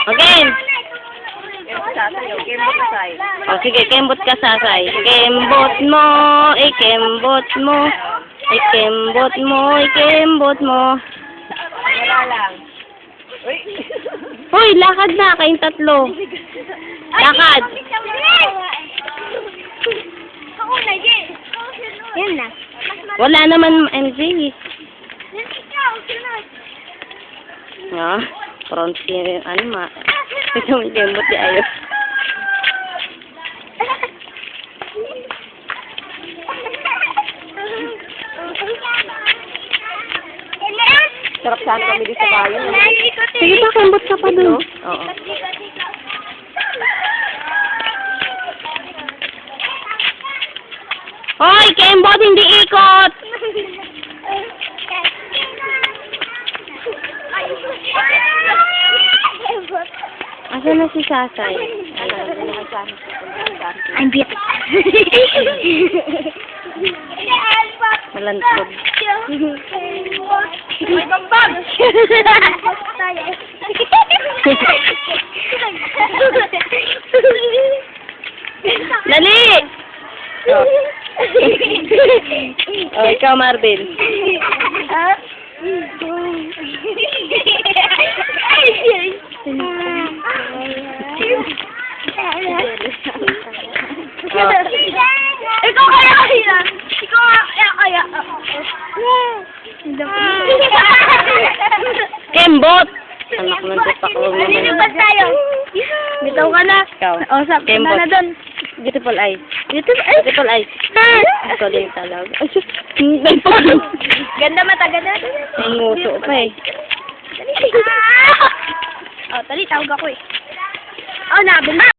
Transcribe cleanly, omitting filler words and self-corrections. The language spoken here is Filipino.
Again. Kembot ka sa'yo. O, sige, kembot ka, Sasay. Kembot mo, ikembot mo. Ikembot mo, ikembot mo. Wala lang. Uy. Hoy, lakad na, kayong tatlo. Lakad. Ako na, Jay. Yan na. Wala naman, MJ. Ikaw, sunod. No? Front ano ma. Ito may kembot di ayos. Sarap saan kami di sa bayo. Sige pa, kembot ka pa dun. Oo. Hoy, kembot, hindi ikot! Asan na si Sasay? I'm bit. Malantog. May bambag! Dali! Oh, ikaw, Marvin. Ikaw kaya kaya. Ikaw kaya. Kembot! Anak ng tupak ko naman. Nilipad tayo. Bitaw ka na. Ikaw. O, sab Kembot. na doon. Beautiful eyes. Beautiful eyes. Ito din talaga. Ay, sus. Ganda mata, ganda. May nguso pa eh. Oh, tali, tawag ako eh. Oh, nabil na.